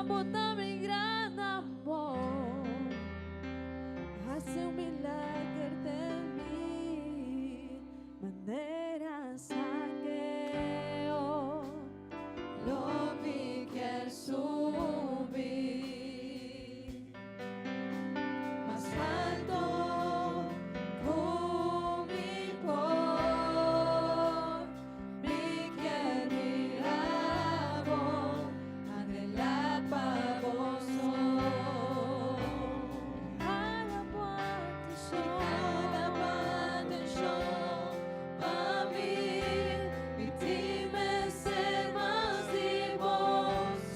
sobreabunda mi gran amor. Hace un milagro de mi manera saqueo. Lo vi que subí más alto con mi por mi que miravo anhelar pavoso cada parte yo para mí mi time ser más vivo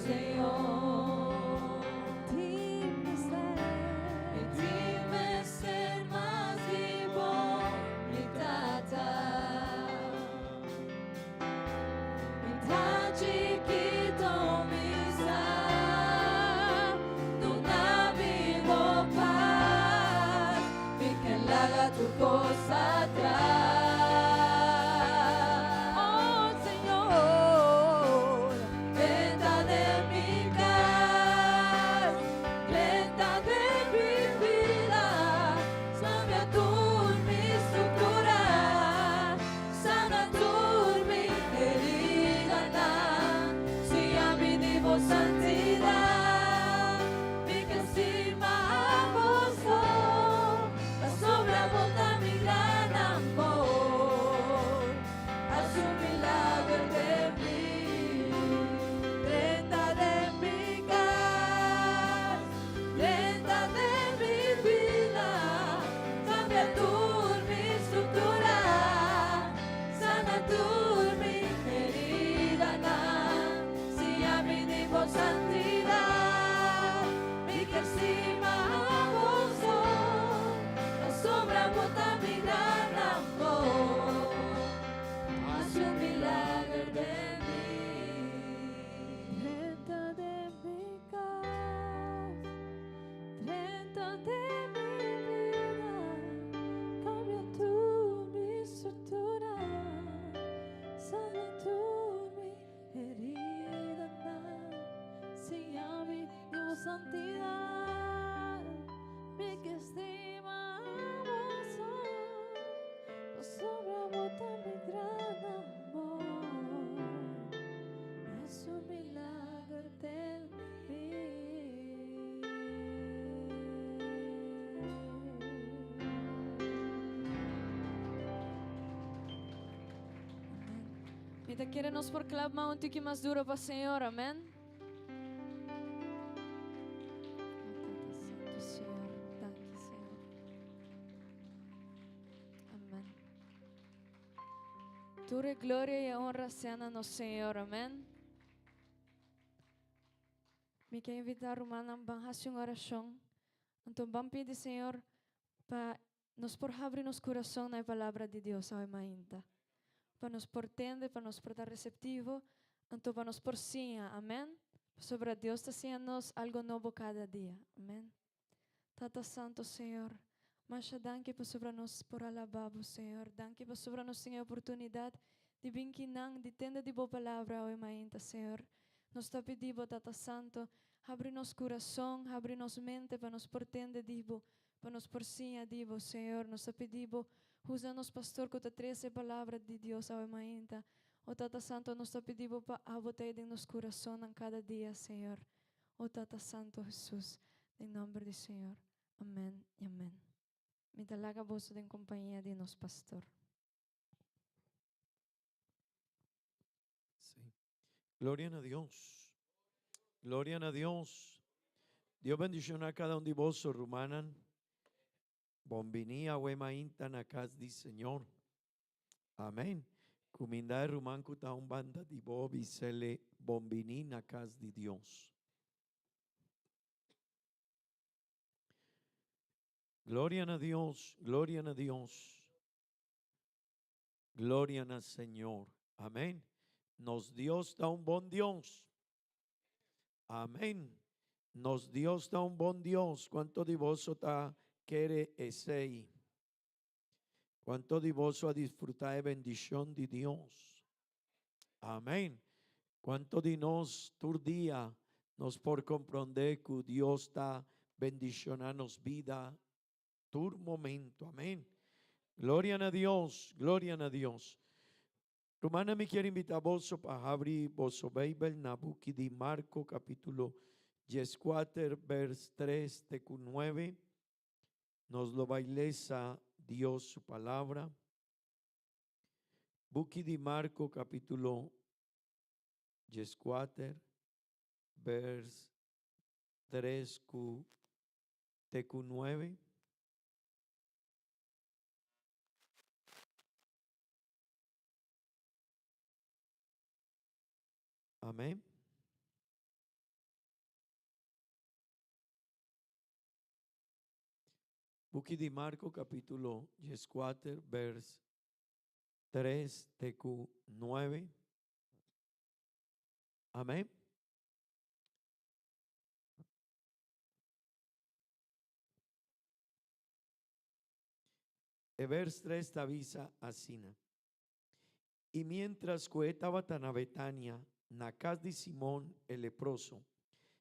Señor time ser más vivo mi tata mi chiquito mi sa nunca vivo paz mi que laga tu cosa atrás oh Señor lenta de mi casa lenta de mi vida cambia tu mi estructura sana tu mi herida si a mi divo santidad mi que encima vos la sobra bota mi gran amor haz un milagro de mí lenta de mi casa lenta de mi vida cambia tu mi estructura sana tu mi herida si a mi divo santidad mi que encima vos la sobra bota mi gran amor haz un milagro de mí lenta de mi casa lenta de mi vida cambia tu mi estructura sana tu mi herida si a mi tu santidad mi que estimamos no sobra bota mi gran amor haz un milagro de mí. Mientras quiere nos proclama un tique más duro para el Señor, amén. Santo Señor, danke Señor. Amén. Tu gloria y honra sean a nos Señor, amén. Me quero invitar a Romana a fazer uma oração. Então vamos pedir Senhor para nos por abrir nos coração na palavra de Deus ao ainda. Para nos por tender, para nos por estar receptivo, então para nos por sim, amém? Sobre Deus está sendo algo novo cada dia, amém? Tata Santo Senhor, mas danke por sobre nós por alabar, Senhor, danke por sobre nós tem a oportunidade de vir de tenda de boa palavra ao ainda, Senhor. Nos está pedindo, Tata Santo, abre nos coração, abre nos mente para nos por tender dibo, para nos por sim a dibo, Senhor. Nos está pedindo, usa-nos, pastor, que te traz a palavra de Deus ao ainda. O Tata Santo nos está pedindo para abotar em nos coração em cada dia, Senhor. O Tata Santo Jesus, em nome do Senhor. Amém e amém. Me talaga vosso em companhia de nos, pastor. Sí. Gloria a Dios. Gloria a Dios. Dios bendición a cada uno de vosotros, rumanan. Bombini a wema inta na casa di Señor. Amén. Cuminda ruman kuta un banda di bobi sele bombini na casa di Dios. Gloria a Dios, gloria a Dios. Gloria al Señor. Amén. Nos Dios da un buen Dios. Amén. Nos Dios da un buen Dios. ¿Cuánto de vosotros quiere ese? ¿Cuánto de vosotros disfrutar de bendición de Dios? Amén. ¿Cuánto de nos tu día nos por comprender que Dios está bendicionando vida tur momento. Amén. Gloria a Dios, gloria a Dios. Romana me quiere invitar vos para abrir vos Bible na buki di Marco capítulo 14 vers 3 te 9. Nos lo baileza Dios su palabra. Buki di Marco capítulo 14 vers 3 te 9. Amén. Buki di Marco capítulo 14 vers 3 te 9. Amén. El vers 3 te avisa así. Y mientras que estaba tan a Betania, na casa de Simón el leproso,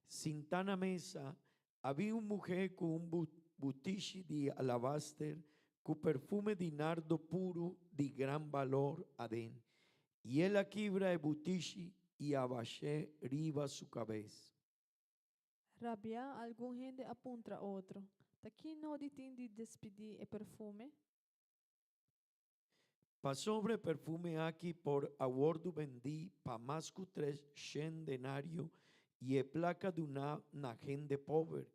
sentana mesa, había una mujer con un butiche de alabaster, con perfume de nardo puro de gran valor adén. Y él quibra el butiche y abaixé riba su cabeza. Rabia, algum gente apunta outro. Daqui não de de despedir e perfume. Pa sobre perfume aquí por aguardo vendí pa más que 300 denarios y e placa de una gente pobre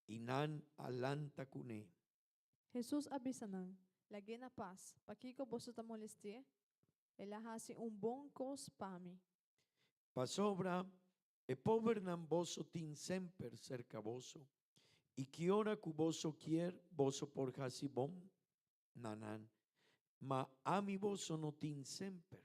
y nan alanta cune. Jesus abisanang, lagi na paz. Pakiko boso ta molestie. Ela hasi bom cos pami. Pa sobra e pobre nan boso tin semper cerca boso y que ora que boso quier boso por hasi bom nanan ma ami boso no tin semper.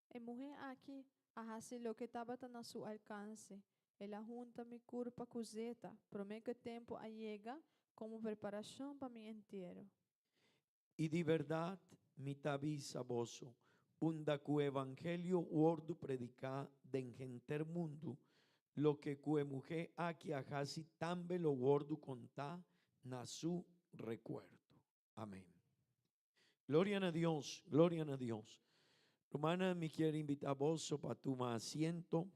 E mulher aqui ahasi lo que estava na seu alcance. Ela junta mi curpa cuzeta, promete que tempo llega como preparação para mi entierro. Y de verdad mi tabisa boso, unda cu evangelio wordu predica de engenter mundo, lo que cu mujer aquí ajasi tambe lo wordu contá na su recuerdo. Amén. Gloria a Dios, gloria a Dios. Romana me quiere invitar vos para tomar asiento.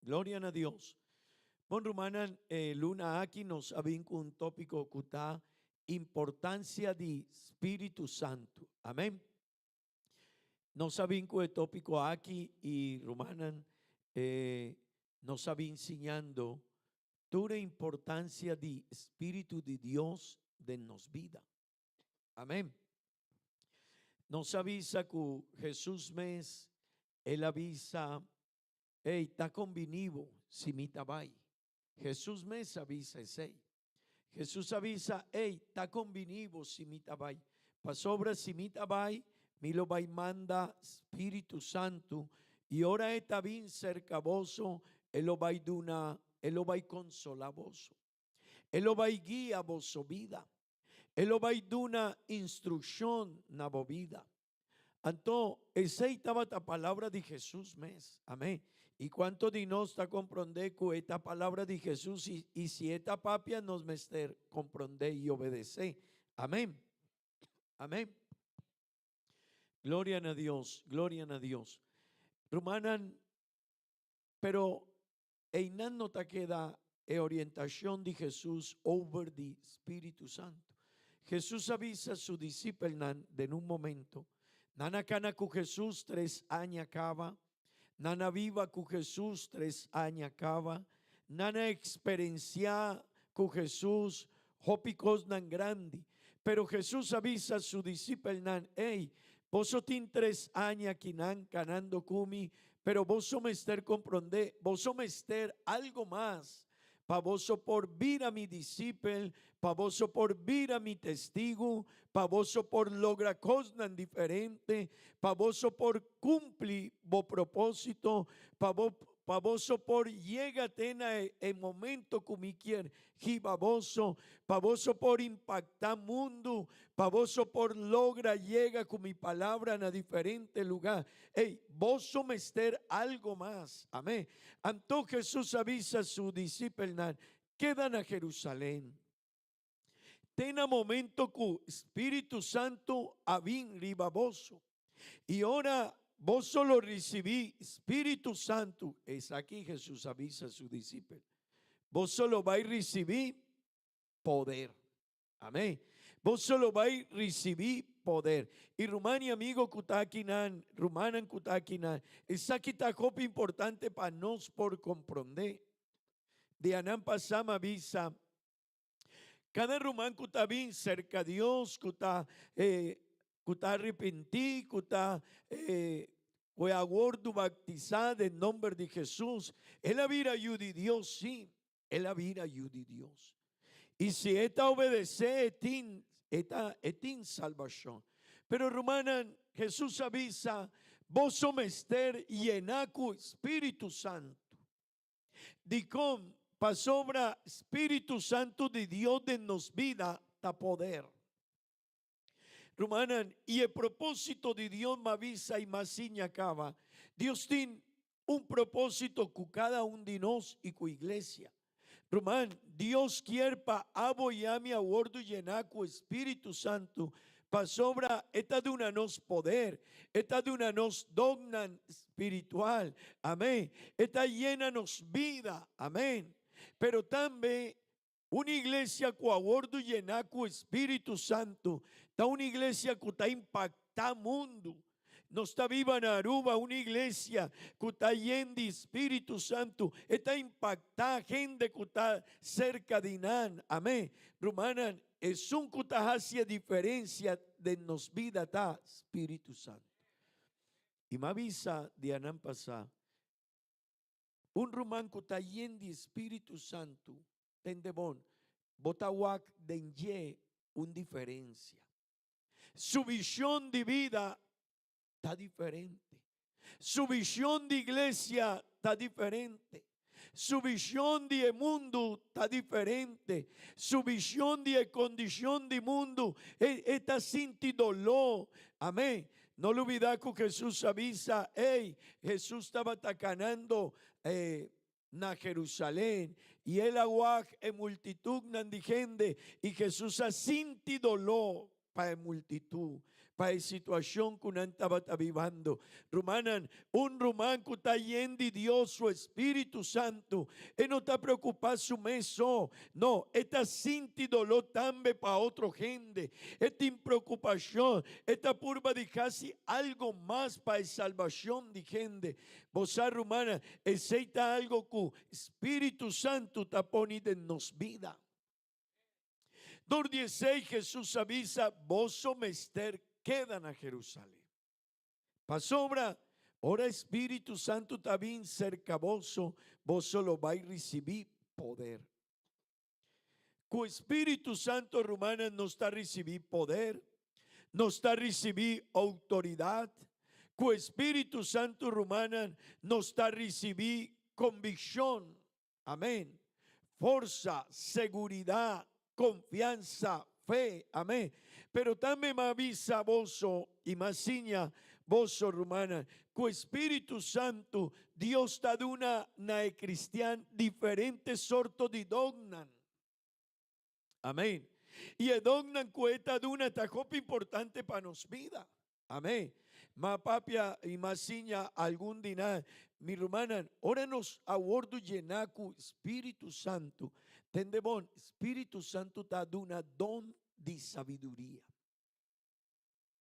Gloria a Dios. Bon Romana, Luna aquí nos había un tópico que está importancia de Espíritu Santo. Amén. Nos había un tópico aquí y Romana nos había enseñando toda importancia de Espíritu de Dios de nos vida. Amén. Nos avisa que Jesús mes, él avisa, hey, está convenido si mi tabai. Jesús me avisa ese. Jesús avisa, hey, está convenido si mi tabai. Pa sobra si mi tabai, mi lo vai manda Espíritu Santo y ora está bien cerca voso, él lo vai duna, él lo vai consola voso. Él lo vai guía voso vida. Él lo vai duna instrucción na vo vida. Entonces, esa estaba la palabra de Jesús mes. Amén. Y cuánto de nos está comprender que esta palabra de Jesús y si esta papia nos mester comprender y obedecer. Amén. Amén. Gloria a Dios, gloria a Dios. Romanan, pero einan no te queda orientación de Jesús over the Espíritu Santo. Jesús avisa a su discípulo en un momento. Nana cana con Jesús 3 años acaba. Nana viva con Jesús 3 años acaba. Nana experiencia con Jesús hopicos nan grande. Pero Jesús avisa a su discípulo hey, vos tin 3 años aquí nan canando kumi, pero vos me ester comprende, vos me ester algo más. Pa vos por vir a mi discípulo, pa vos por vir a mi testigo, pa vos por lograr cosas diferentes, pa vos por cumplir vos propósito, pa pavoso por llega tena en momento kumikier, hibaboso, pavoso por impactar mundo, pavoso por logra llega con mi palabra en a diferente lugar. Hey, vos somester algo más, amén. Entonces Jesús avisa a su discípulos, quedan a Jerusalén. Tena momento que Espíritu Santo avin ribaboso. Y ahora vos solo recibí Espíritu Santo. Es aquí Jesús avisa a su discípulo. Vos solo vais a recibir poder. Amén. Vos solo vais a recibir poder. Y Rumania, amigo, kutakinan, rumanan kutakinan. Esa kita copa importante para nos por comprender. De anan pasama visa. Cada rumán kutabin cerca a Dios, kuta arrepentí, kuta fue aguardo bautizado en nombre de Jesús. Él había ayudado a Dios, sí. Él había ayudado a Dios. Y si esta obedece, etin salvación. Pero Romana, Jesús avisa, vos somester llenaco Espíritu Santo. Dicom, pasobra Espíritu Santo de Dios de nos vida, ta poder. Romana, y el propósito de Dios me avisa y más acaba. Dios tiene un propósito con cada uno de nosotros y con iglesia. Román, Dios quiere pa abo y ami a gordo llenaco Espíritu Santo pa sobra esta de una nos poder, esta de una nos dogna espiritual, amén, esta llena nos vida, amén, pero también una iglesia con a gordo llenaco Espíritu Santo, está una iglesia que está impacta mundo. No está viva en Aruba, una iglesia que está llena de Espíritu Santo. Está impactada gente que está cerca de Nan. Amén. Romanan, es un que hace diferencia de nos vida está Espíritu Santo. Y me avisa de Anan pasar. Un román que está lleno de Espíritu Santo. Tendebón. Botawak denye una diferencia. Su visión de vida está diferente. Su visión de iglesia está diferente. Su visión de mundo está diferente. Su visión de condición de mundo está sin dolor. Amén. No lo olvides que Jesús avisa, hey, Jesús estaba atacanando na Jerusalén y el agua en multitud de gente y Jesús ha sinti dolor para multitud, para situación que no estaba vivando. Romanan, un román que está lleno de Dios, su Espíritu Santo, él no está preocupado su meso, no, está sinti dolor también para otra gente, esta impreocupación, esta purba de casi algo más para la salvación de gente. Vos romana, aceita algo que Espíritu Santo está poniendo en nos vida. 16 Jesús avisa, vos somester quedan a Jerusalén. Pasobra, ahora Espíritu Santo también cerca vos solo vais a recibir poder. Con Espíritu Santo romana no está a recibir poder, no está a recibir autoridad. Con Espíritu Santo romana no está a recibir convicción. Amén. Fuerza, seguridad, confianza, fe, amén. Pero también me avisa voso y más seña voso romana, con Espíritu Santo, Dios está de una nae cristiana diferentes sortos de dognan. Amén. Y el dognan cuesta de una tajopa importante para nos vida. Amén. Ma papia y más seña algún día, mi romana, ahora nos abordo llenaco Espíritu Santo. Tendebón, Espíritu Santo está de una don de sabiduría.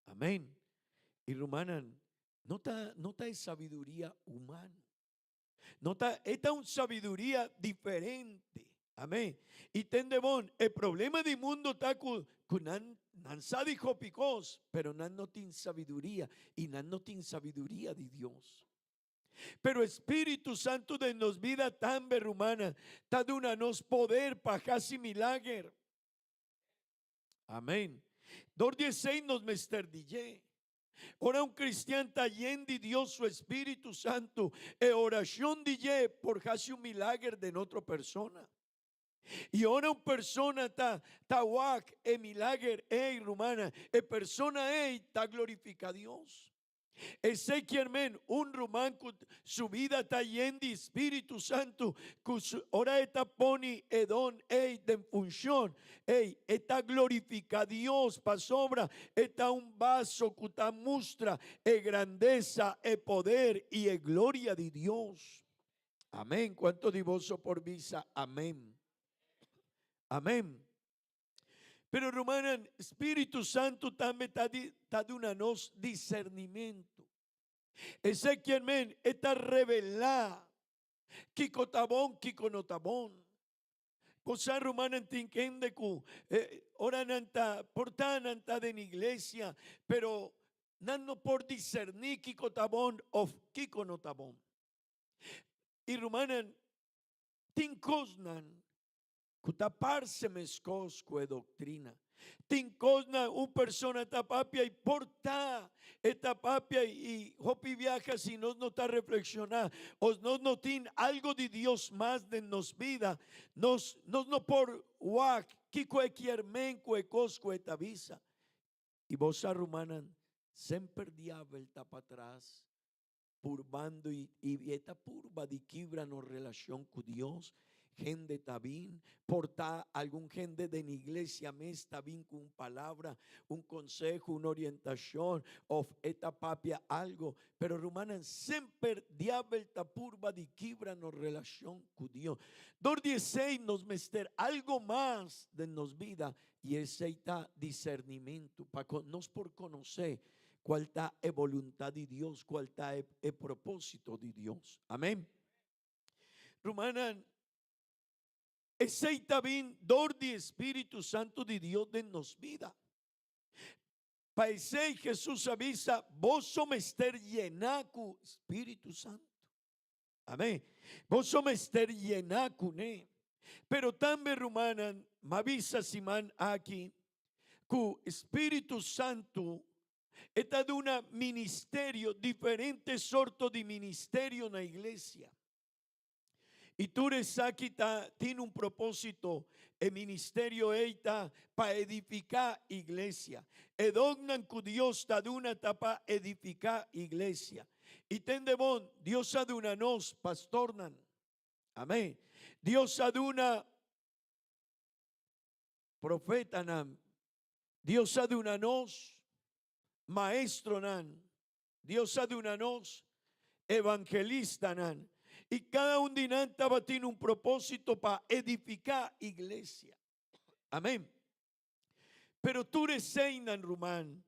Amén. Y romana, no está de sabiduría humana. No está, esta es una sabiduría diferente. Amén. Y tendebón, el problema del mundo está con nan dijo picos, pero nan no tiene sabiduría y nan no tiene sabiduría de Dios. Pero Espíritu Santo de nos vida tan berrumana, ta duna nos poder para casi milagro. Amén. 16 nos mesterdille. Ora un cristiano está lleno de Dios su Espíritu Santo. E oración de por casi un milagro de otra persona. Y ora un persona está guac e milagro rumana. E persona está glorifica a Dios. Ese que hermano, un román su vida está llena de Espíritu Santo, ora está poni edon de función, está glorifica a Dios pa sobra, está un vaso que está muestra grandeza, poder y gloria de Dios. Amén. ¿Cuánto divoso por visa? Amén. Amén. Pero romana, Espíritu Santo también está de una nos discernimiento. Ese que men está revelado. Kiko tabón, kiko no tabón. Cosa romana entiende que ora nanta porta nanta de la iglesia, pero no por discernir kiko tabón o kiko no tabón. Y romana tincosnan kutaparse meskos kue doctrina. Tincosna un persona tapapia y porta esta papia y hopi viaja si no está reflexionar o no tiene algo de Dios más de nos vida nos no por wak kikue kiermen kue cosco etavisa y vos arrumanan sempre diablo tapa atrás purbando y esta purba de quibra no relación con Dios. Gente está bien, porta algún gente de la iglesia me está bien con palabra, un consejo, una orientación, o esta papia algo, pero romana siempre diablo esta purba de quibra no relación con Dios. 16 nos mester algo más de nos vida y ese está discernimiento para nos por conocer cuál está la voluntad de Dios, cuál está el propósito de Dios. Amén. Romana ese está bien, dor de Espíritu Santo de Dios de nos vida. Para ese Jesús avisa, vos somester llenacu Espíritu Santo. Amén. Vos somester llenacu ne. Pero también romana, me avisa Simán aquí, que Espíritu Santo está de un ministerio, diferente sorto de ministerio en la iglesia. Y tú eres aquí, tiene un propósito, el ministerio está para edificar iglesia. Edognan que Dios está de una etapa edificar iglesia. Y tendemón, Dios ha de una nos, pastornan. Amén. Dios ha de una profeta nan. Dios ha de una nos, maestro nan. Dios ha de una nos, evangelista nan. Y cada un dinantaba tiene un propósito para edificar iglesia. Amén. Pero tú reseinan rumán,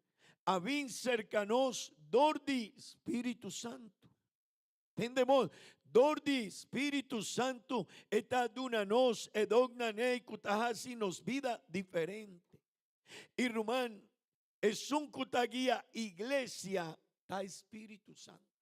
avin cercanos dordi Espíritu Santo. Entendemos, dordi Espíritu Santo está duna nos edognane kutahasi nos vida diferente. Y rumán es un kutagia iglesia ta Espíritu Santo.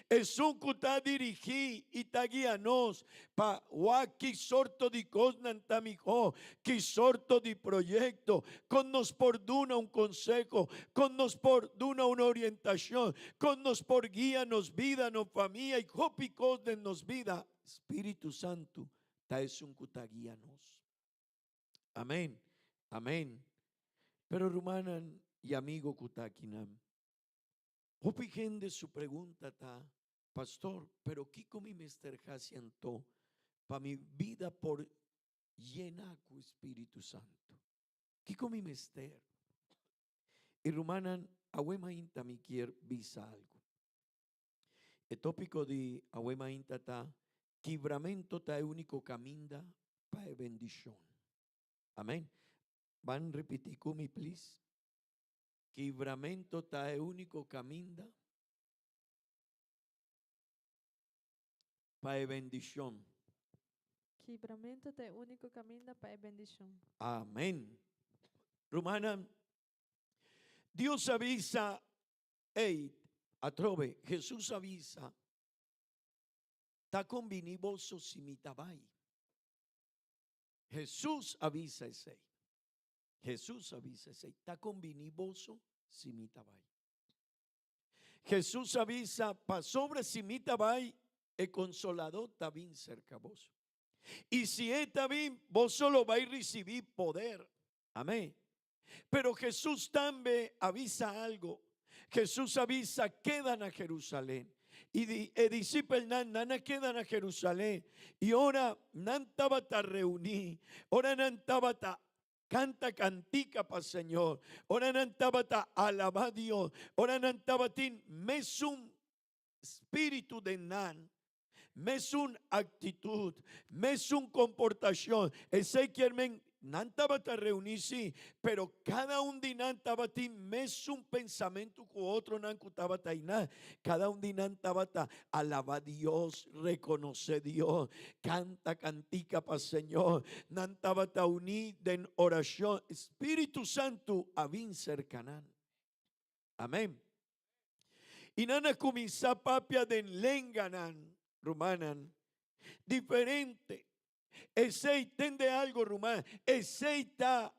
Es un que está dirigido y está guianos para qué sorto de cosnan tamijo, qué sorto de proyecto, con nos por duna un consejo, con nos por duna una orientación, con nos por guía nos vida, nos familia y copicos de nos vida. Espíritu Santo, ta es un que está guianos. Amén, amén. Pero rumanan y amigo kutakinam. Hopi gente su pregunta está, pastor, pero ¿qué comi mester haciendo para mi vida por llena con Espíritu Santo? ¿Qué comi mester? Y rumanan, ahuema inta mi quier visa algo. El tópico de ahuema inta está, quibramento está el único camino para bendición. Amén. Van a repetir conmigo, please. Quibramento está el único camino para bendición. Quebramento é o único caminho para a bendição. Amén. Romana, Dios avisa, atrove, Jesús avisa, ta conveniboso simitabai. Jesús avisa ese. Jesús avisa ese. Ta conveniboso simitabai. Jesús avisa, pa sobre simita vai, el consolador también cerca vos. Y si está bien, vos solo vais a recibir poder. Amén. Pero Jesús también avisa algo. Jesús avisa, quedan a Jerusalén. Y discípulos nana quedan a Jerusalén. Y ahora nan tabata reuní. Ahora nan tabata canta cantica para Señor. Ahora nan tabata alaba a Dios. Ahora nan tabatín mesum espíritu de nan. Es una actitud, es una comportación. Ese quieren nantaba reunir sí, pero cada un dinantaba ti es un pensamiento con otro nancutaba taina. Cada un dinantaba alaba a Dios, reconoce a Dios, canta cantica para Señor, nantaba uní en oración. Espíritu Santo avin cercanan. Amén. Y nana comienza papia de lenganan. Rumanan diferente. Ese entiende algo, rumán. Ese está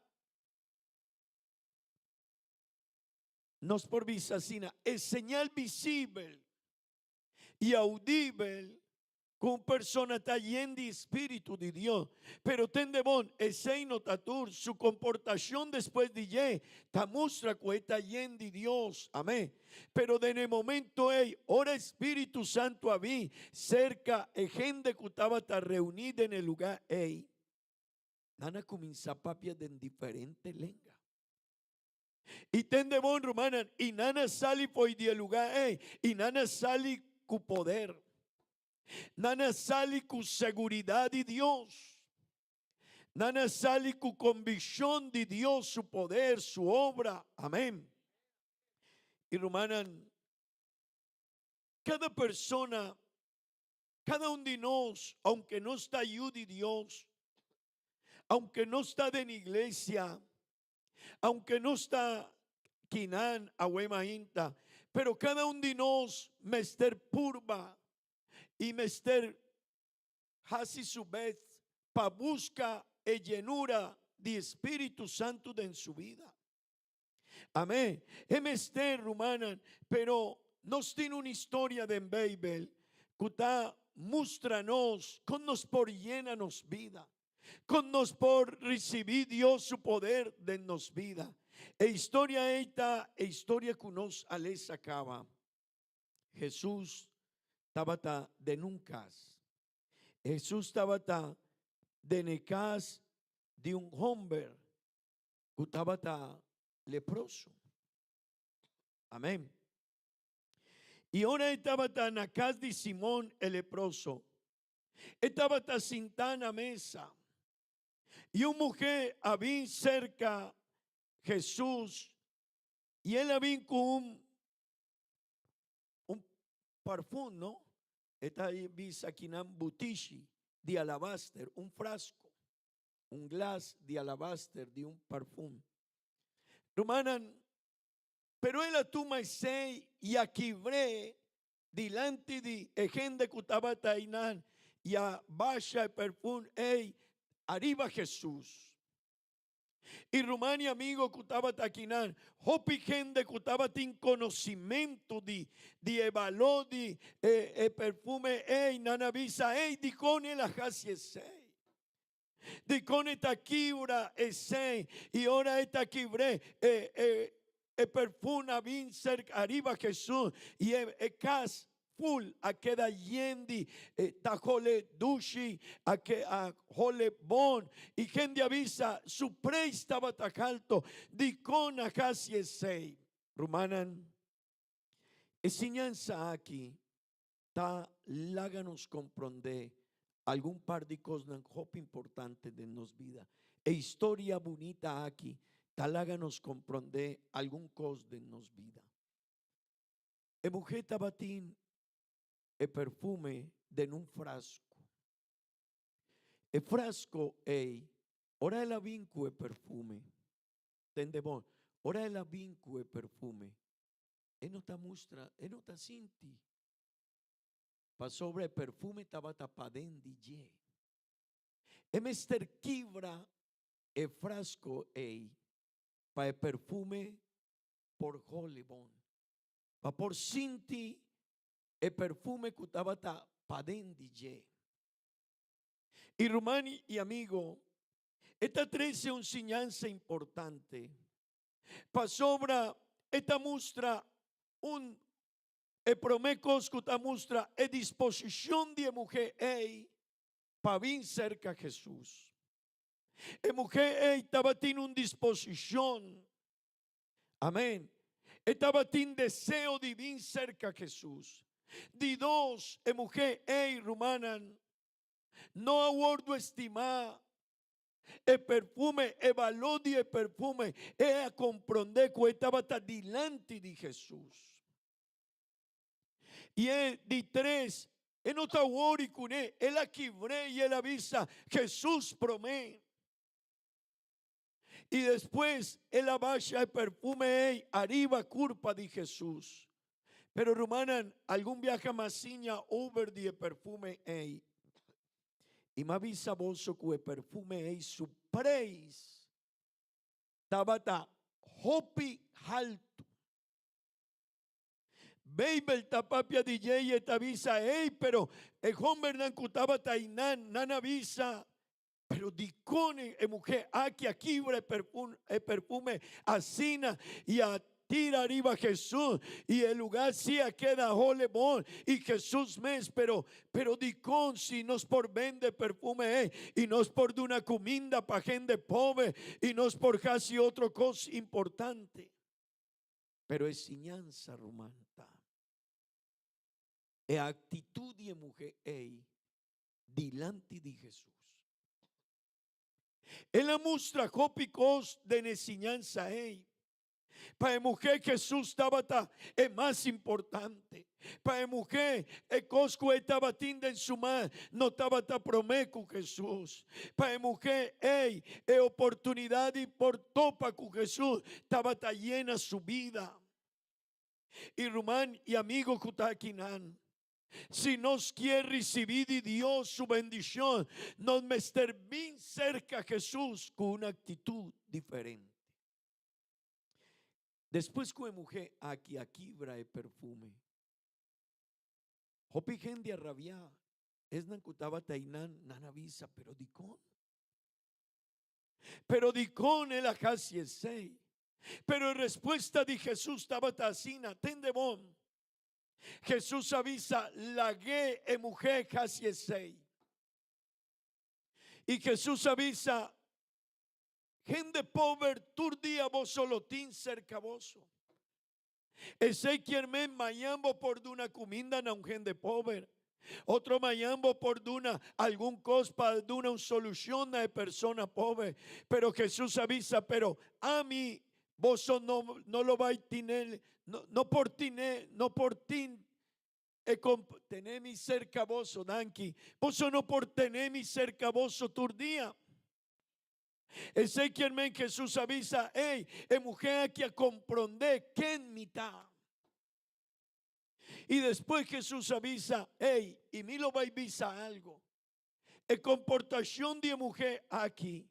nos por visacina. Es señal visible y audible con persona está llena de espíritu de Dios. Pero tende bon, ese notatur, su comportación después de ye, ta muestra que está llena de Dios. Amén. Pero en el momento, ora Espíritu Santo a mí, cerca, gente que estaba reunida en el lugar, nana comienza papia de diferente lengua. Y tende bon, romana, y nana sali por el lugar, y nana sali con poder. Nana sale con seguridad de Dios. Nana sale con convicción de Dios, su poder, su obra. Amén. Y romanan, cada persona, cada uno de nosotros, aunque no está ayuda de Dios, aunque no está en iglesia, aunque no está quinan, ahuemainta, pero cada uno de nosotros, mester purba y mester hasi su vez para busca e llenura de Espíritu Santo en su vida. Amén. Mester rumana, pero nos tiene una historia de Babel que está muéstranos con nos por llenanos vida, con nos por recibir Dios su poder de nos vida. E historia esta, e historia que nos ales acaba. Jesús estaba de nunca. Jesús estaba de necas de un hombre que estaba leproso. Amén. Y ahora estaba en la casa de Simón el leproso. Estaba sentada en la mesa. Y una mujer había cerca Jesús. Y él había con un perfume, ¿no? Esta visa aquí en butishi de alabaster, un frasco, un glass de alabaster de un perfume. Romanan, pero él atuma y aquibré delante de gente que estaba tainan y a baja el perfume, arriba Jesús. Y Rumania amigo que estaba taquinan, hopi gente que estaba sin conocimiento de evaló de perfume, nanavisa, di con el ajasi di con esta quibra y ahora esta quibre el perfume bien cerca arriba Jesús y cas full a queda yendi tajole dushi a que a jole bon y gente avisa su pre estaba tajalto di con a casi ese rumanan enseñanza aquí ta láganos comprender algún par de cosas importantes de nos vida e historia bonita aquí ta láganos comprender algún cos de nos vida e mujer tabatín el perfume de un frasco. El frasco, ora el vinco el perfume. Tende bon, ora el vinco el perfume. No te muestra, no te sinti. Pa sobre el perfume estaba tapadén de ye. Mester quibra el frasco, pa el perfume por holibon. pa por sinti e perfume kutabata padendije. Y Rumani y amigo, esta 13 es una enseñanza importante. Pa sobra esta mustra un promecos que esta mustra es disposición de mujer para vir cerca a Jesús. Mujer estaba teniendo una disposición. Amén. Estaba teniendo deseo de vir cerca a Jesús. De dos, mujer rumanan. No aguardo estimar el perfume, el valor del perfume, a comprender que estaba delante de Jesús. Y de tres, no está worry con él aquí y él avisa, Jesús promete. Y después él abaja el perfume arriba curva de Jesús. Pero Romanan, algún viaje más siña over de perfume y me avisa vos que el perfume su praise tabata hopi alto. Baby tapapia DJ te avisa pero el hombre nan kutaba tainan nan avisa. Pero dicone mujer aquí el perfume asina y a tira arriba Jesús y el lugar sí queda holebón y Jesús mes pero dicón si nos por vende perfume y nos por de una comida para gente pobre y nos por casi otra cosa importante. Pero es enseñanza romanta. Es actitud de mujer delante de Jesús. Él muestra cópicos de enseñanza para la mujer Jesús estaba es más importante. Para la mujer el cosco estaba tinda en su mano, no estaba promeco Jesús. Para la mujer oportunidad y por topa con Jesús estaba llena su vida. Y Rumán y amigo Kutakinan, si nos quiere recibir de Dios su bendición, nos meter bien cerca a Jesús con una actitud diferente. Después que mujer aquí brae perfume. Hopi gente rabia es nancutaba tainan nanavisa pero dicón el casi el sei. Pero en respuesta de Jesús estaba tasina tendebón. Jesús avisa la gue mujer casi el sei. Y Jesús avisa gente pobre, tur día vos solo tin cerca voso. Ese quien mayambo por una comida na un gente pobre. Otro mayambo por una algún cospa de una solución de persona pobre. Pero Jesús avisa, pero a mí vos no lo vais a tener, no por ti, tener mi cerca voso, danqui. Vos no por tener mi cerca voso tur día. Ese quien Jesús avisa, mujer aquí a comprender que en mitad. Y después Jesús avisa, y mí lo va a avisar algo. La comportación de mujer aquí,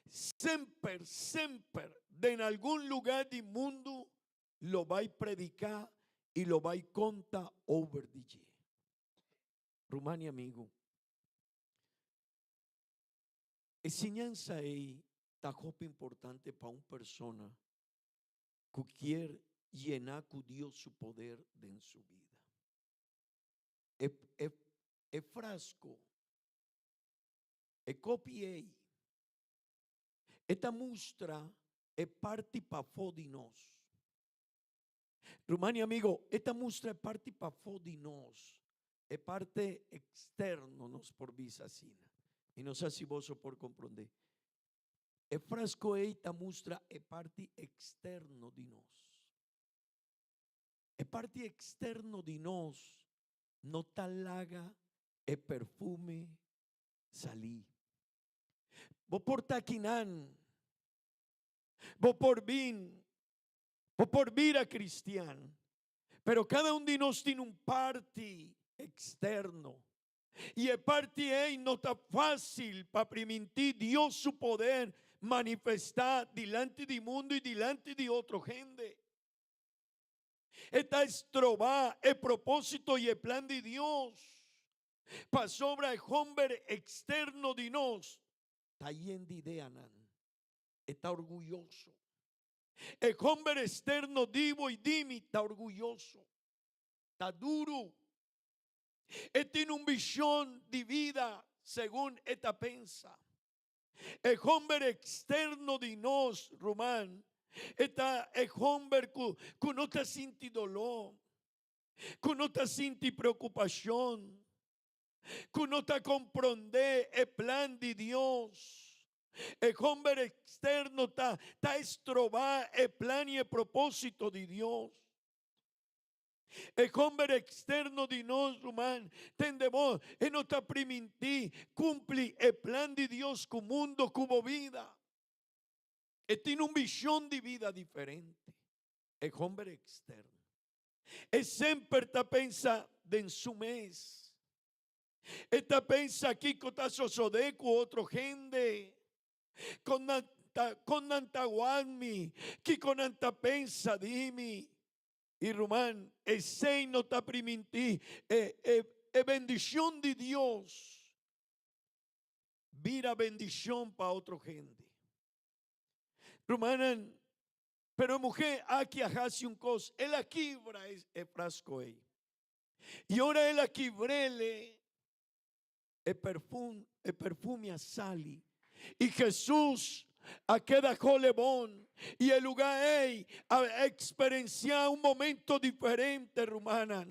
siempre, de en algún lugar del mundo, lo va a predicar y lo va a contar over DJ. Rumania amigo. Enseñanza está importante para una persona que quiere llenar con Dios su poder en su vida. El frasco, el copie, esta muestra es parte para de nos. Rumania amigo, esta muestra es parte para de nos. Es parte externo nos por visacina. Y no sé si vos por comprender. El frasco esta muestra es parte externo de nos. Es parte externo de nos. No talaga el perfume salí. Vos por taquinan. Vos por bin. Vos por vida cristiana. Pero cada uno de nos tiene un parte externo. Y el parte no está fácil para permitir Dios su poder manifestar delante del mundo y delante de otra gente. Está estrobar el propósito y el plan de Dios. Para sobre el hombre externo de nos. Está lleno de idea, está orgulloso. El hombre externo divo y dimi está orgulloso. Está duro. Él tiene una visión de vida según esta pensa. El hombre externo de nos, Román, está el hombre que no está sinti dolor, que no está sinti preocupación, que no está comprende el plan de Dios. El hombre externo está estrobar el plan y el propósito de Dios. El hombre externo de nós, Román, tendemos en nuestra primitiva cumplir el plan de Dios con mundo, como vida. Tiene una visión de vida diferente. El hombre externo siempre está pensando en su mes. Está pensando aquí con tazosodeco otro gente. Con nantaguanmi, que con nanta pensa de mí. Y Román, el sein no está primitiv, bendición de Dios, vira bendición para otra gente. Román, pero mujer, aquí hace un cos, él aquí es frasco ahí. Y ahora él aquí brele el perfume a sali. Y Jesús a queda colebón y el lugar a experienciar un momento diferente, Romana.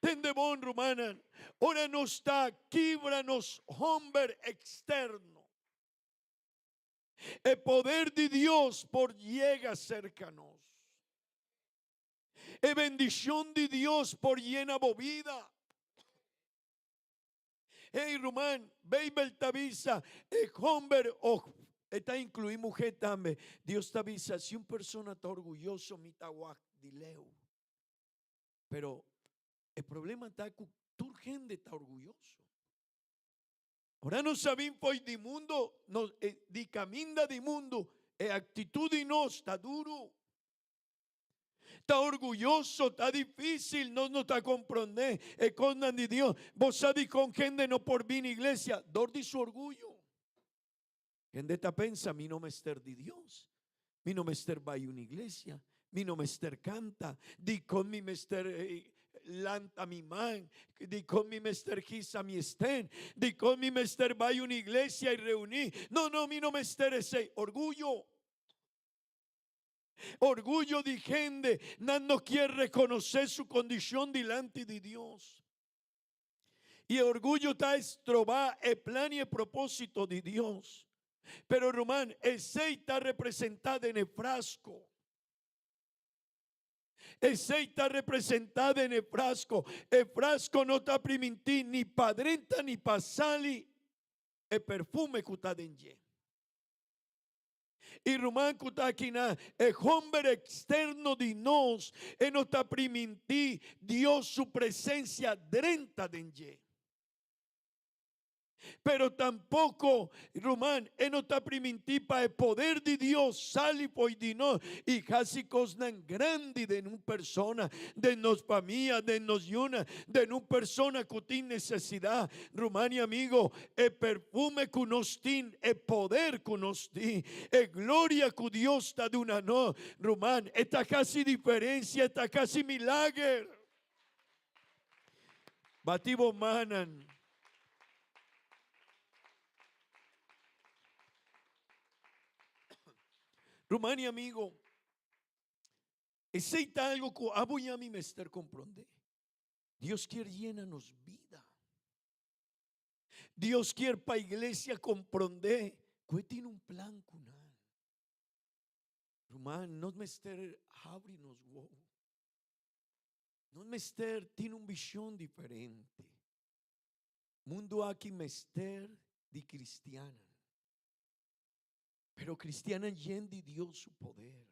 Tendebón, Romana. Ahora no está quíbranos hombre externo. El poder de Dios por llega cercanos. El bendición de Dios por llena bovida. Hey, Román, baby, te avisa, el hombre, está incluido mujer también. Dios te avisa, si una persona está orgulloso, mitahuac, dileo. Pero el problema está que tu gente está orgulloso. Ahora no sabemos hoy de mundo, de caminda de mundo, actitud de no está duro. Está orgulloso, está difícil, no está comprender el condan de Dios. Vos sabés con gente no por vir iglesia, dor de su orgullo. Gente está pensa, mi no mester de Dios, mi no mester va a una iglesia, mi no mester canta, di con mi mester lanta mi man, di con mi mester quizá mi estén, di con mi mester va a una iglesia y reuní. No, mi no mester ese orgullo. Orgullo de gente no quiere reconocer su condición delante de Dios. Y el orgullo está estrobar el plan y el propósito de Dios. Pero Román, el seis está representado en el frasco. El seis está representado en el frasco. El frasco no está permitido ni padrenta ni pasali el perfume que está dentro. Y Román Kutakina, el hombre externo de nos, no está permitido Dios su presencia dentro de ella. Pero tampoco, Román, no está permitido para el poder de Dios sale por de no y casi cosas grande de una persona, de nos familia, de nos una, de una persona que tiene necesidad. Román y amigo, el perfume que nos tiene, el poder que nos tiene, el gloria que Dios está de una no. Román, esta casi diferencia, esta casi milagro. Bativo manan. Romani amigo, aceita algo que voy a mi mester comprender. Dios quiere llenarnos vida. Dios quiere para iglesia comprender que tiene un plan con él. Román, no mester abrinos wow. No mester tiene una visión diferente. Mundo aquí mester de cristiana. Pero cristiana llena de Dios su poder.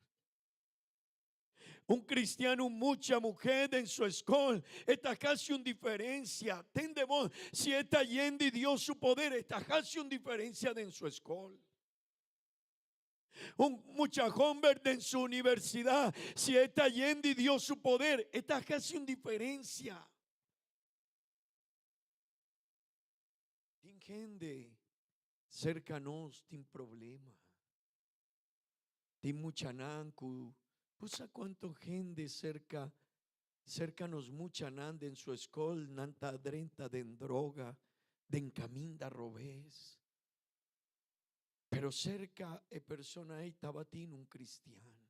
Un cristiano, mucha mujer en su escuela, está casi una diferencia. Tendemos, si está llena de Dios su poder, está casi una diferencia en su escuela. Un muchachón verde en su universidad, si está yendo y dio su poder, está casi indiferencia. Tem gente cercanos, tem problema. Tem mucha nanku. Pusa cuánto gente cercanos mucha nanda en su escuela, nanta drenta de droga, de encaminda robés. Pero cerca e persona ahí tabatín un cristiano.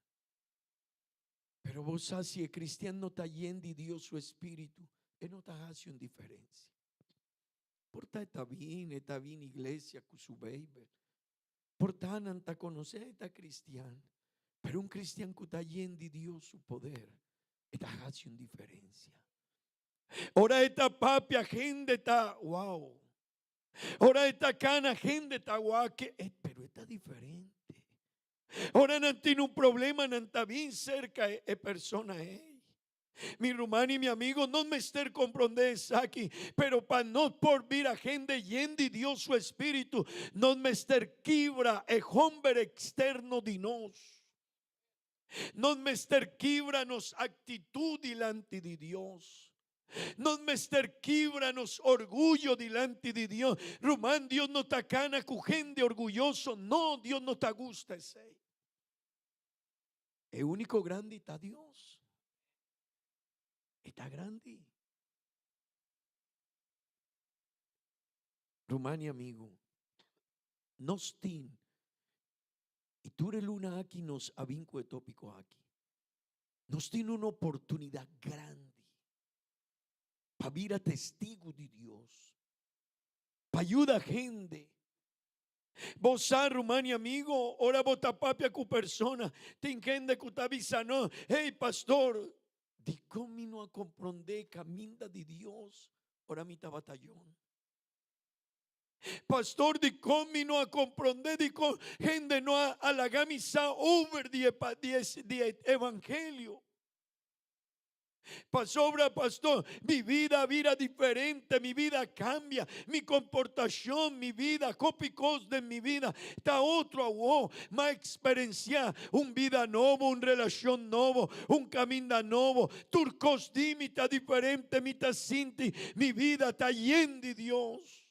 Pero vos sabes si el cristiano está yendo y Dios su espíritu, él no está haciendo diferencia. Porta está bien iglesia con su baby. Porta no está conocer, está cristiano. Pero un cristiano que está yendo y Dios su poder, está haciendo diferencia. Ahora esta papia gente está wow. Ahora esta cana gente está guau, pero está diferente. Ahora no tiene un problema, no está bien cerca de persona. Mi hermano y mi amigo, no me esté comprendendo aquí, pero para no por vir a gente yendo y Dios su espíritu, no me esté quibra el hombre externo de nos. No me esté quibra nos actitud delante de Dios. No me esté quibra nos orgullo delante de Dios. Román, Dios no está cana con gente orgulloso. No, Dios no te gusta ese. El único grande está Dios. Está grande. Román y amigo, nos tin y tú eres luna aquí nos avinco de tópico aquí. Nos tiene una oportunidad grande para vir a testigo de Dios, para ayudar a gente. Vos sabes, Román y amigo, ahora vos tapapia con persona, ten gente que te avisa, no, hey pastor, di cómo no a comprender caminda de Dios, ahora mi batallón. Pastor, di cómo no a comprender, di con gente no a la gamisa over de evangelio. Pastor, mi vida diferente, mi vida cambia, mi comportación, mi vida, copicos de mi vida, está otro agua, más experiencia, un vida nuevo, un relación nuevo, un camino nuevo, turcos dimita diferente, mita sinti, mi vida está llena de Dios.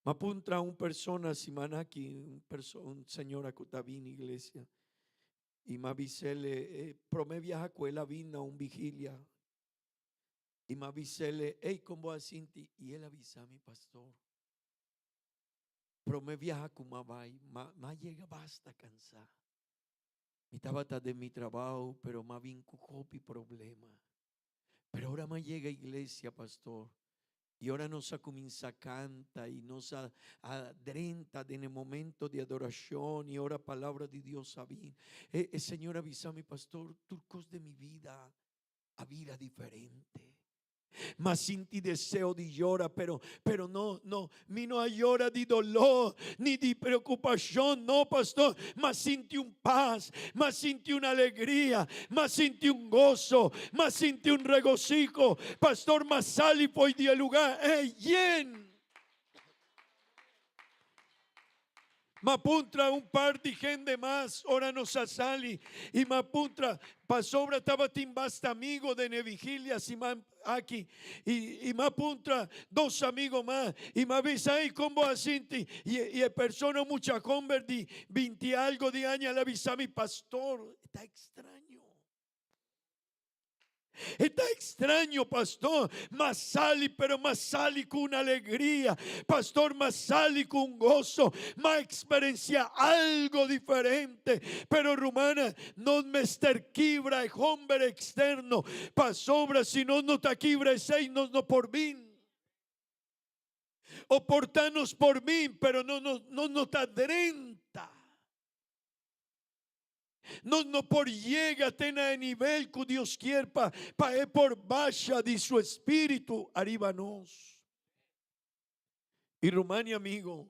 Me apunta un persona, semana aquí, un señora que está bien iglesia. Y me avisele, prome viaja escuela vina un vigilia. Y me avisele, hey, ¿cómo así? Y él avisa a mi pastor. Prome viaja con Mabay, ma llega basta cansada. Mi tabata de mi trabajo, pero más bien cujopi problema. Pero ahora me llega iglesia, pastor. Y ahora nos comienza a cantar y nos adrenta en el momento de adoración y ahora palabra de Dios a mí. Señor, avisa a mi pastor, turcos de mi vida, a vida diferente. Mas sin ti deseo de llora, pero no, mi no hay llora de dolor, ni de preocupación, no pastor, mas sin ti un paz, mas sin ti una alegría, mas sin ti un gozo, mas sin ti un regocijo, pastor, mas sal y voy de lugar, yen. Mapuntra un par de gente más, ahora nos sali y Mapuntra pasobra estaba timbasta amigo de Nevigilia Simán aquí y Mapuntra dos amigos más y me avisa ahí como así y persona mucha converti 20 algo de años le avisa a mi pastor, está extraño. Está extraño, pastor, mas sali, pero más sali con una alegría, pastor, más sali con gozo, más experiencia algo diferente, pero rumana, no me esterquibra el hombre externo, pasobra, si no te quibra ese no por mí, o portanos por mí, pero no te adrenta. No por llega tena de nivel que Dios quiere para por baja de su espíritu arriba nos. Y Rumania amigo,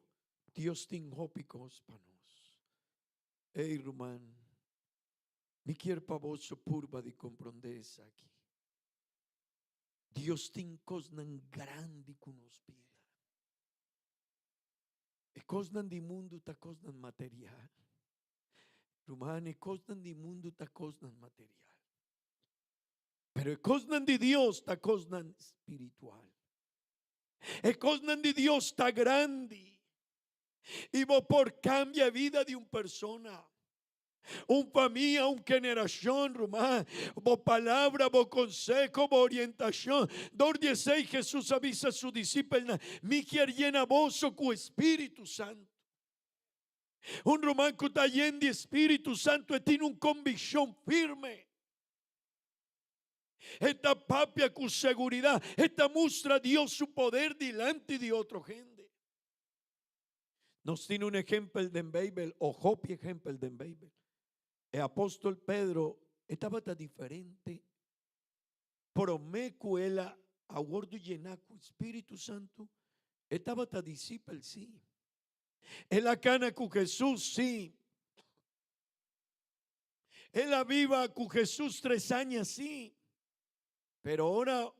Dios tiene hópicos para nos. Hey Rumán, me quiero para vos su purba de comprender aquí. Dios tiene cosas grande que nos pida. Es cosnan di mundo ta cosnan material. Rumane cosnan di mundo ta cosnan material. Pero cosnan di Dios ta cosnan espiritual. E cosnan di Dios ta grande. E vos por cambia a vida de persona. Família, generación, rumá, vos palabra, vos consejo, vos orientación. 2:16 Jesús avisa a sus discípulos, mi quiere llena vos con Espíritu Santo. Román que está lleno de Espíritu Santo y tiene convicción firme. Esta papia con seguridad, esta muestra Dios su poder delante de otra gente. Nos tiene un ejemplo de Biblia, o hopi ejemplo de Biblia. El apóstol Pedro estaba tan diferente. Promeco ela a gordo llenar con Espíritu Santo. Estaba tan discípulo, sí. Él cana con Jesús, sí. Él viva con Jesús 3 años, sí. Pero ahora,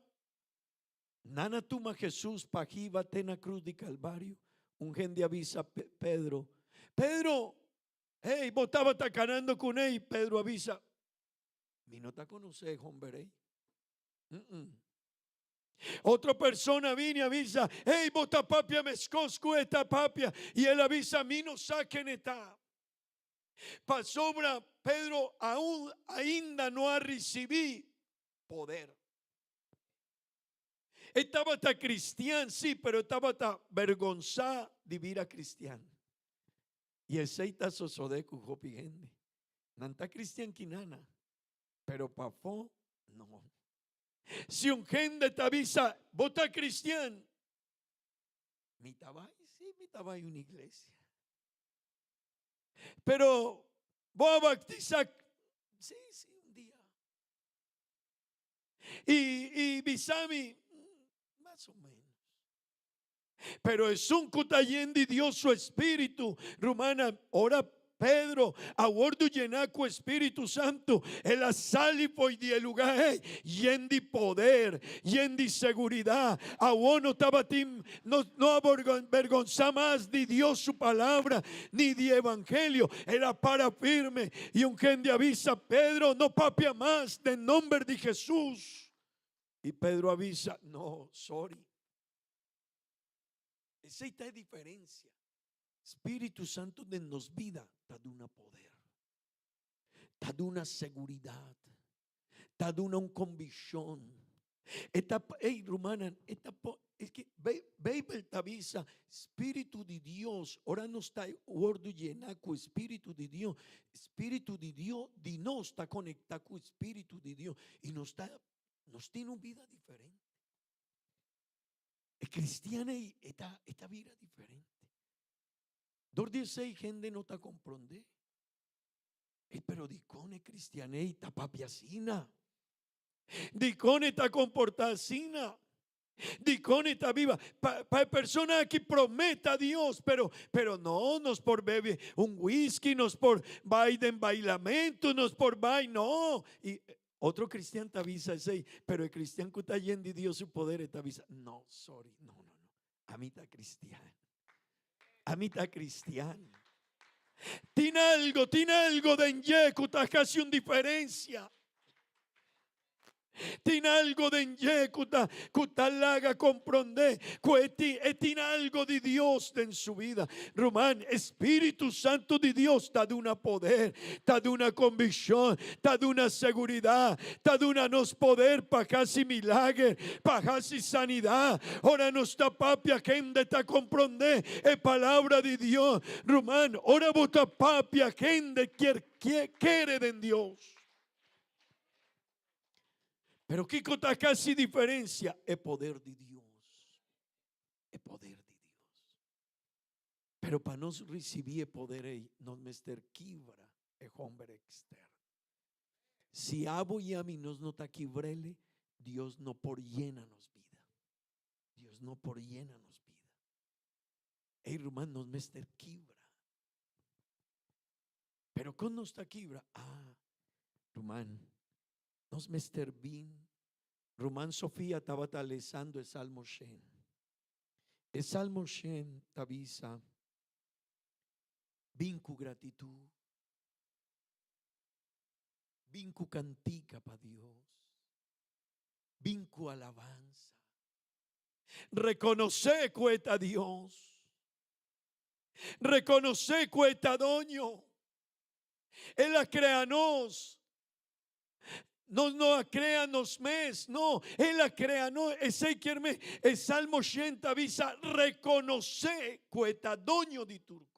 nana tuma Jesús pa' aquí va na cruz de Calvario. Un gente avisa Pedro, Pedro, hey, vos estaba tacanando con él. Pedro avisa, mi no te conoce, hombre. Otra persona viene y avisa, hey, vos ta papia me escosco esta papia. Y él avisa, a mí no saquen esta. Pa' sobra, Pedro aún ainda no ha recibido poder. Estaba tan cristiano, sí, pero estaba tan vergonzado de vida cristiana. Y el seita sosode con hopi gente. Nanta cristian quinana, pero pa' fo, no. Si un gente te avisa, vos estás cristiano, mi tabay, sí, mi tabay una iglesia. Pero vos a bautizar, sí, un día. Y Bisami, más o menos. Pero es un cutayendi Dios su espíritu. Romana, ora Pedro, aguardo llenar con Espíritu Santo, el asalipo y de lugar, yendi poder, yendi seguridad. Aguano tabatim, no avergonza más de Dios su palabra, ni de evangelio. Era para firme. Y un gente avisa, Pedro, no papia más, en nombre de Jesús. Y Pedro avisa, no, sorry. Esa es la diferencia. Espíritu Santo de nos vida está de una poder, está de una seguridad, está de una convicción. Esta, hey, Romana, es que Bible te avisa, Espíritu de Dios, ahora no está ordo llena con Espíritu de Dios de nos está conectado con Espíritu de Dios y nos tiene una vida diferente. El cristiano esta vida diferente. 2:16 gente no te comprende. Pero dicone cristiane ta papiacina. Dicone ta comportacina. Dicone ta viva. Para persona que prometa a Dios, pero no nos por bebe un whisky, nos por baile bailamento, nos por baile, no. Y otro cristiano te avisa ese, pero el cristiano que está lleno de Dios su poder te avisa, no, sorry, no. A mí está cristiano. A mí está cristiano. Tiene algo de enyeco, está casi una diferencia. Tiene algo de enyeco, que laga comprende. Tiene algo de Dios en su vida. Román, Espíritu Santo de Dios está de una poder, está de una convicción, está de una seguridad, está de una nos poder para casi milagre, para casi sanidad. Ahora no está papia gente está comprende. Es palabra de Dios. Román, ahora vota papia gente quiere de Dios. Pero ¿qué cosa casi diferencia? Es poder de Dios. Es poder de Dios. Pero para nos recibir poder, nos mester quibra el hombre externo. Si abo y a mí nos nota quibrele, Dios no por llena nos vida. Dios no por llena nos vida. Hermano, nos mester quibra. Pero con nos está quibra, hermano, nos mester bien. Román Sofía estaba talezando el Salmo 100. El Salmo 100 te avisa, Vinku gratitud. Vinku cantica para Dios. Vinku alabanza. Reconocer cueta Dios. Reconocer cueta doño. Él la crea nos. No crea nos mes, no, Él la crea no, ese quierme, el Salmo 80 avisa, reconocer cueta doño de turcos.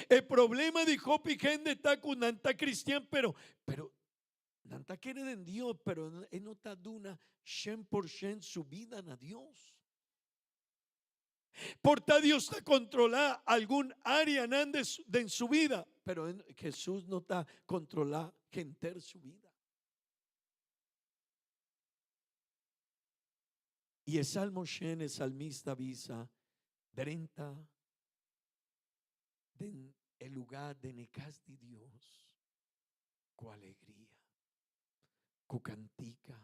El problema de Job y gente está con nanta cristian, pero nanta quiere en Dios, pero él no está dando 100% su vida a Dios. Porque Dios está controlando algún área en su vida, pero Jesús no está controlando gente su vida. Y el Salmo 100, el salmista avisa, drenta en el lugar de necas de Dios, con alegría, con cantica,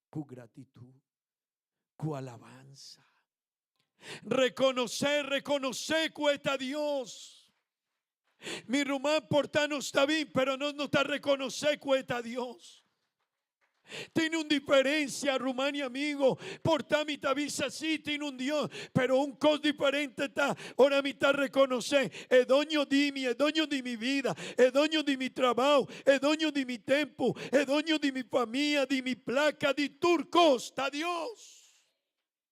con gratitud, con alabanza. Reconocer cuesta a Dios. Mi rumán portano está bien, pero no está reconocer cuesta a Dios. Tiene una diferencia, Rumania amigo. Portami te avisa, sí, tiene un Dios, pero un cos diferente está. Ahora mi está reconocer, es dueño de mí, es dueño de mi vida, es dueño de mi trabajo, es dueño de mi tiempo, es dueño de mi familia, de mi placa, de turcos. Está Dios.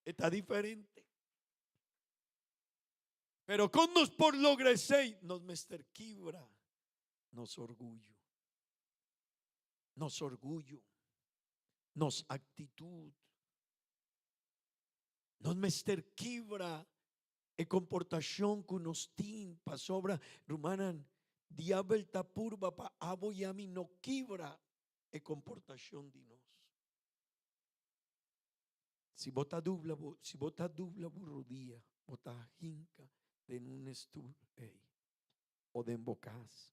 Está diferente. Pero con nos por logresei, nos mesterquibra, nos orgullo. Nos actitud, nos mesterquibra e comportación que nos tin pa sobra rumanan diabel ta purba pa aboyami no quibra e comportación de nos. Si bota dubla burrodía, bota jinca de un estur o de embocas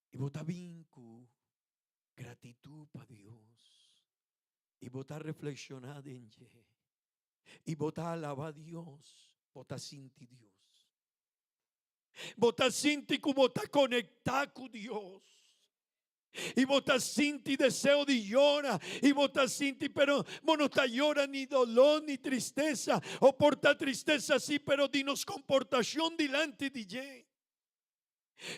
y bota vincu gratitud para Dios y vota reflexionar en Él y vota alabar a Dios, vota sinti Dios, vota sinti como vota conectar con Dios y vota sinti deseo de llorar y vota sinti pero no está llora ni dolor ni tristeza o porta tristeza sí pero dinos comportación delante de Él.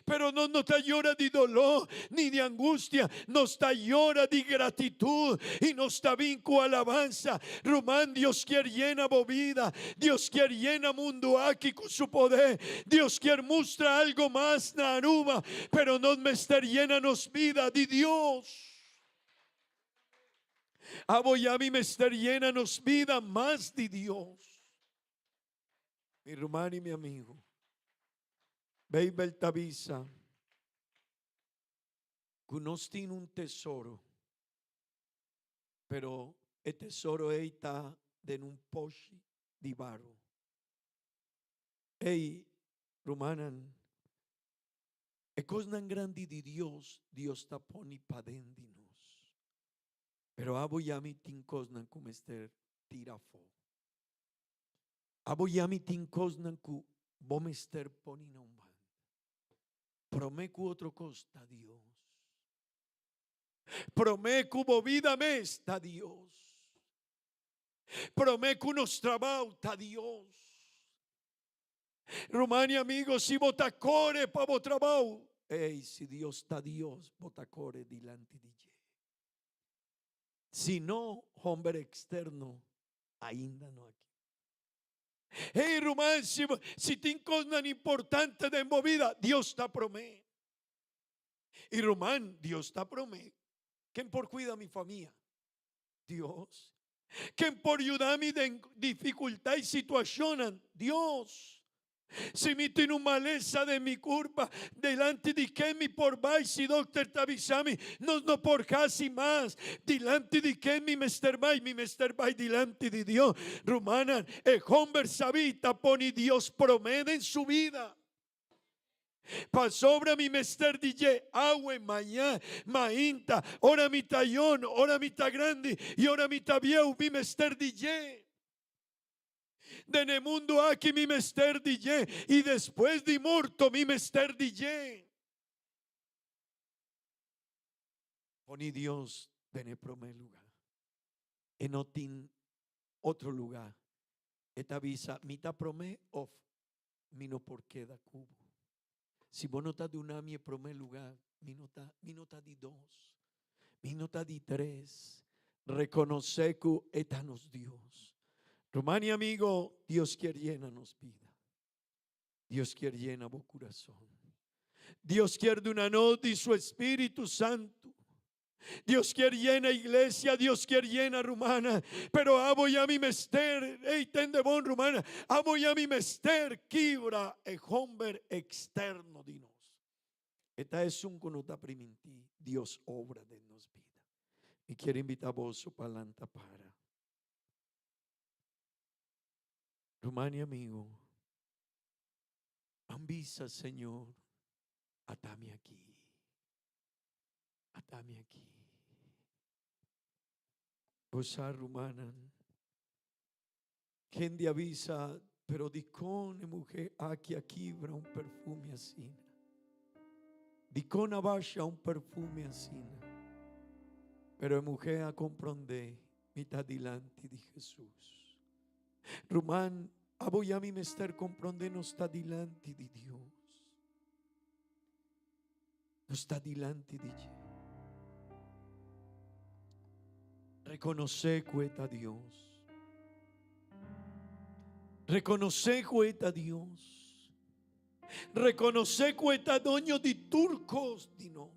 Pero no está llora de dolor ni de angustia, no está llora de gratitud y no está vinco alabanza. Román, Dios quiere llena vida, Dios quiere llena mundo aquí con su poder, Dios quiere mostrar algo más na aruma, pero no me está llena nos vida de Dios. A mí me está llena nos vida más de Dios. Mi hermano y mi amigo, Beibel Tabisa, que nos tiene un tesoro, pero el tesoro está en un pochi de barro. Romanan, es cosa grande de Dios está poni pa dentro de nos. Pero aboyami tin cosnan como este tirafo. Aboyami tin cosnan ku bomester poni na un. Promeco otro costa Dios. Promeco vida me está Dios. Promeco unos trabajos está Dios. Romania amigos, si botacore para vos trabajo. Si Dios está Dios, botacore delante de Él. Si no, hombre externo, ainda no aquí. Román, si tienes cosas importantes de movida, Dios está promé. Y Román, Dios está promé. ¿Quién por cuida a mi familia? Dios. ¿Quién por ayudar a mi dificultad y situación? Dios. Si mi tiene una maleza de mi curva delante de que mi por vai si doctor tavisami no por casi más delante de que mi Mr. Bay delante de Dios. Romana el hombre sabita pone Dios promete en su vida. Pa sobra mi Mr. DJ agua mañana mainta ora mi tallón ora mi ta grande y ora mi ta viejo mi Mr. DJ. de nel mundo aqui mi mester DJ e depois de morto mi mester DJ. Poni Dios en el primer lugar. E no tin otro lugar. Esta visa, mita promé of mino por queda cubo. Si vos no estás de una mi primer lugar, mi no está de dos, mi no está de tres. Reconoce que estanos Dios. Romani amigo, Dios quiere llenarnos vida. Dios quiere llenar vos corazón. Dios quiere de una noche de su Espíritu Santo. Dios quiere llena iglesia, Dios quiere llena romana, pero amo ya mi mester, tende bon romana, amo ya mi mester, quibra e hombre externo de nos. Esta es un conota primiti, Dios obra de nos vida. Y quiero invitar a vos para lanta para. Romani amigo, ambisa Señor, atame aquí. Atame aquí. Vosar romanan. Quien de avisa, pero dicone mujer aquí habrá un perfume así. Dicona basha un perfume así. Pero mujer a comprender mitad delante de Jesús. Román, voy a mi mester comprender no está delante de Dios. No está delante de Dios. Reconoce cueta Dios. Reconoce cueta Dios. Reconoce cueta doño de turcos de nos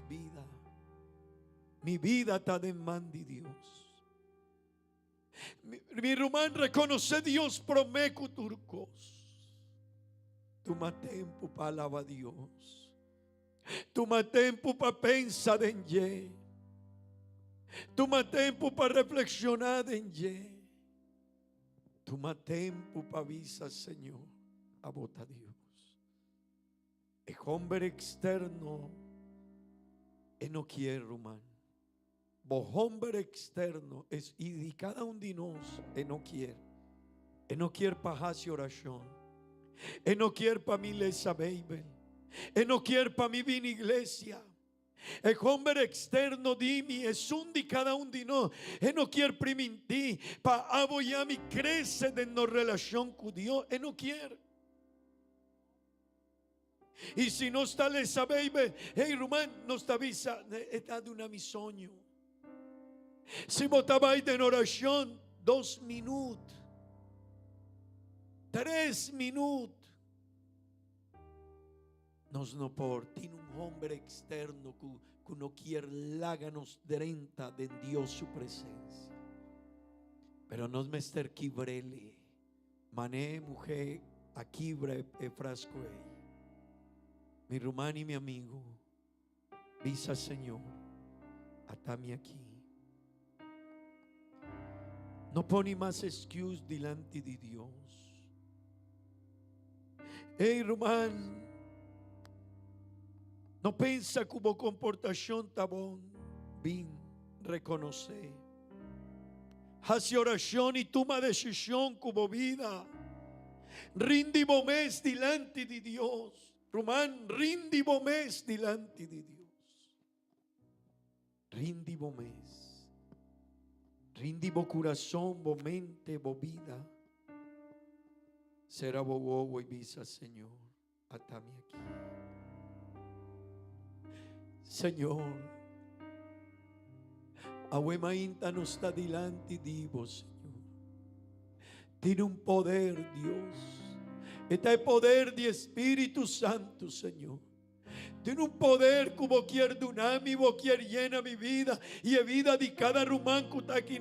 vida. Mi vida está de man de Dios. Mi román reconoce Dios promeco turcos. Toma tempo para alabar a Dios. Toma tempo para pensar en Él. Toma tempo para reflexionar en Él. Toma tempo para avisar, Señor, a bota Dios. El hombre externo, no quiere, román. El hombre externo es, y de cada uno de nosotros, no quiere. No quiere para hacer oración. No quiere para mi iglesia, baby. No quiere para mi vida iglesia. El hombre externo de mí es un de cada uno de nosotros. No quiere priminti para apoyar mi crece de no relación con Dios. No quiere. Y si no está le sabe, hey Román, no está visa, está de una mi sueño. Si votaba ahí en oración 2 minutos, 3 minutos. Nos no por tiene un hombre externo que no quiere láganos drenta de Dios su presencia. Pero nos mester quibrele, mané mujer a quibre e frasco. Mi romani, mi amigo, visa Señor, atame aquí. No pone más excuse delante de Dios. Hey román, no pensa como comportación está bom, bien, reconocer. Hace oración y toma decisión como vida. Rinde mes delante de Dios. Román, rinde mes delante de Dios. Rinde mes. Rinde bo corazón, bo mente, bo vida. Será bo bobo y visa, Señor, atame aquí. Señor, Ahuemainta no está delante de vos, Señor. Tiene un poder, Dios. Este es el poder de Espíritu Santo, Señor. Tiene un poder como quiere dunami, vos quiere llena mi vida y la vida de cada rumán que está aquí.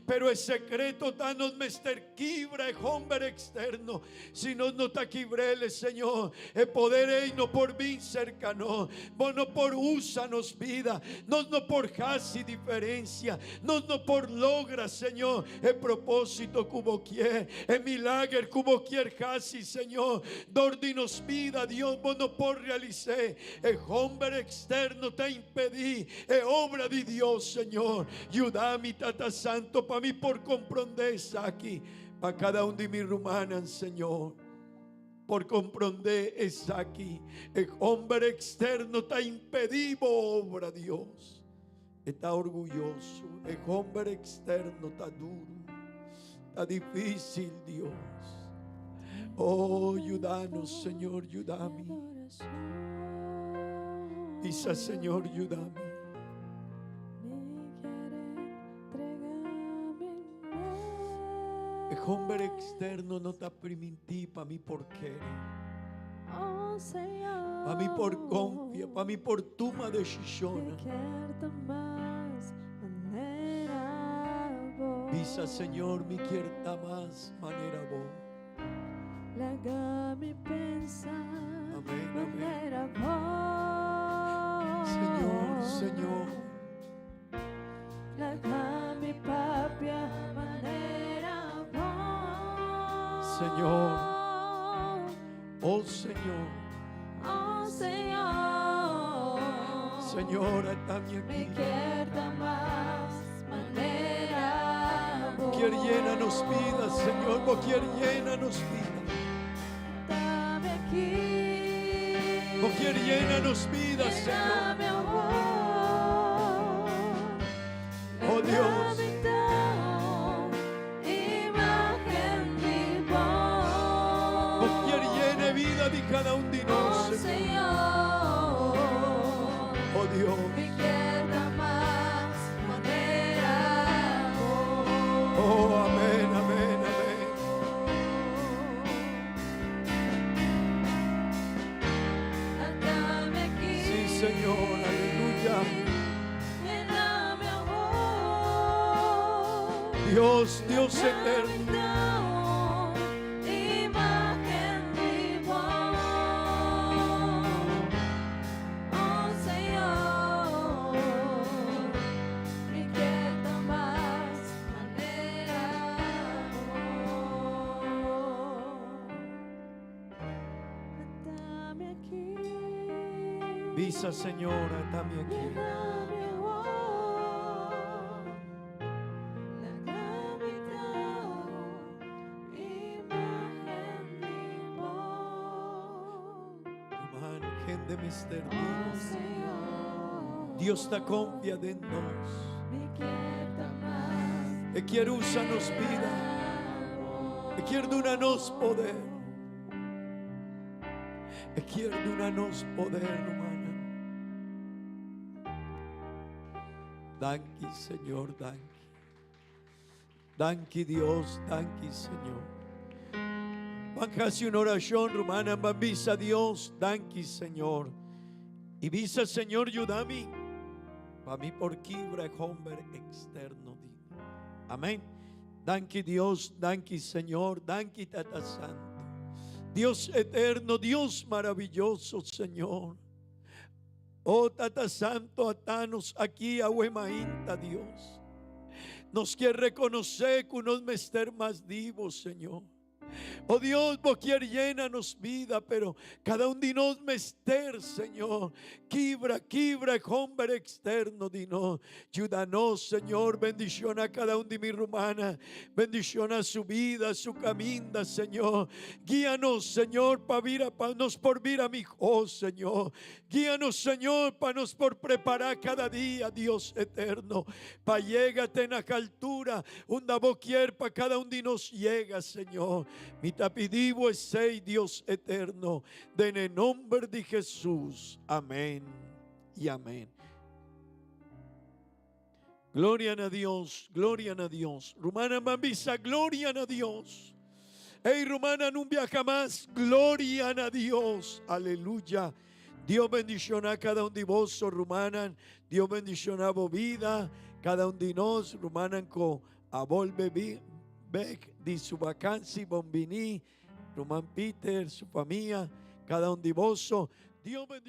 Pero el secreto está nos mester quibra el hombre externo. Si no está quibrele, Señor, el poder es no por bien cercano, vos no por úsanos vida, no por casi diferencia, no por logra, Señor, el propósito como quiere, el milagro como quiere casi, Señor, dordinos vida, Dios, vos no por realizar. El hombre externo te impedí, es obra de Dios, Señor. Ayúdame, Tata Santo, para mí por comprender aquí. para cada un de mis rumanas, Señor. Por comprender es aquí. El hombre externo está impedido, obra Dios. Está orgulloso. El hombre externo está duro. Está difícil, Dios. Oh, ayúdanos, Señor, ayúdame. Pisa, Señor, ayúdame. El hombre externo no está permitido para mí por querer. Para mí por confía, para mí por toma decisión. Pisa, Señor, me quiera más manera vos. Legami pensa Amén, manera amén. vos. Señor, Señor. Legami papia manera vos. Señor. Oh, Señor. Oh Señor. Señor, dame Me aquí. queda más manera vos. Quier llénanos vida, Señor. Vos quier llénanos vida. Dame aquí. Vos quier llénanos vida, Señor. Dame amor. Oh, Dios. Vos quier llene vida de cada uno de nosotros, Señor. Oh, Dios. Oh, amén, amén, amén. Sí, Señor, aleluya. Dios, Dios eterno. Visa, Señora, dame aquí. Hermano, gente mister Dios está confiado en nos. E quiere usarnos vida. E quiere donarnos poder. E quiere donarnos poder, hermano. Danke, Señor, danke. Danke, Dios, danke, Señor. Van casi una oración, romana, van visa Dios, danke, Señor. Y visa, Señor, ayúdame. Para mí por quibra el hombre externo. Amén. Danke, Dios, danke, Señor, danke, Tata Santo. Dios eterno, Dios maravilloso, Señor. Oh, Tata Santo, atanos aquí a Huemainta, Dios. Nos quiere reconocer que unos mester más vivos, Señor. Oh Dios, vos quieres llénanos vida, pero cada un de nos mester, Señor. Quibra, el hombre externo de nos. Ayúdanos, Señor. Bendición a cada un de mi rumana. Bendición a su vida, su camino, Señor. Guíanos, Señor, para nos por vir a mi hijo, Señor. Guíanos, Señor, para nos por preparar cada día, Dios eterno. Para llégate en la altura, donde vos quieres, para cada un de nos llega, Señor. Mi tapidivo es sei, Dios eterno, en el nombre de Jesús. Amén y amén. Gloria a Dios, gloria a Dios. Rumana Mambisa, gloria a Dios. Hey, Rumana, no viaja más, gloria a Dios. Aleluya. Dios bendiciona a cada uno de vos, Rumana. Dios bendiciona a vos vida. Cada uno de nos, Rumana, con a volver Beck de su vacancia, Bombini, Román Peter, su familia, cada un divoso. Dios bendiga.